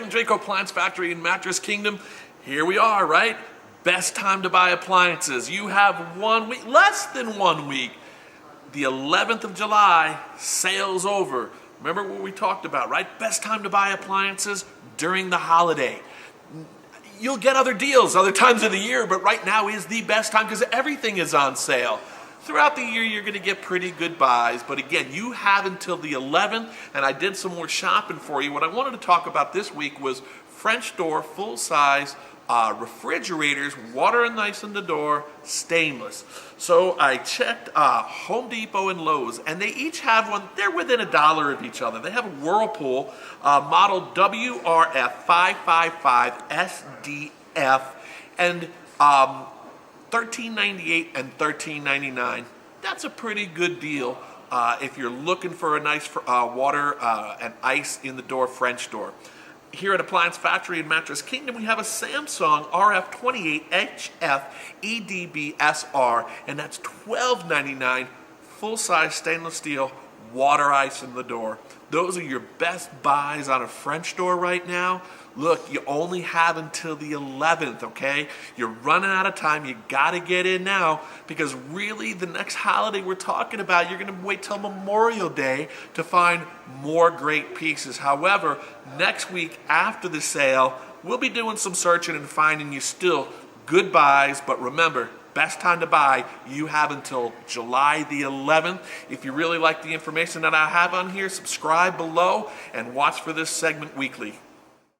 Tim Draco, Appliance Factory in Mattress Kingdom. Here we are, right? Best time to buy appliances. You have 1 week, less than 1 week. The 11th of July, sale's over. Remember what we talked about, right? Best time to buy appliances during the holiday. You'll get other deals other times of the year, but right now is the best time because everything is on sale. Throughout the year, you're going to get pretty good buys, but again, you have until the 11th, and I did some more shopping for you. What I wanted to talk about this week was French door, full-size refrigerators, water and ice in the door, stainless. So I checked Home Depot and Lowe's, and they each have one. They're within $1 of each other. They have a Whirlpool model WRF55SFDF, and $13.98 and $13.99. That's a pretty good deal if you're looking for a nice water and ice in the door French door. Here at Appliance Factory in Mattress Kingdom, we have a Samsung RF28HFEDBSR, and that's $12.99, full-size stainless steel, water ice in the door. Those are your best buys on a French door right now. Look, you only have until the 11th, okay? You're running out of time. You got to get in now because really the next holiday we're talking about, you're going to wait till Memorial Day to find more great pieces. However, next week after the sale, we'll be doing some searching and finding you still good buys. But remember, best time to buy, you have until July the 11th. If you really like the information that I have on here, subscribe below and watch for this segment weekly.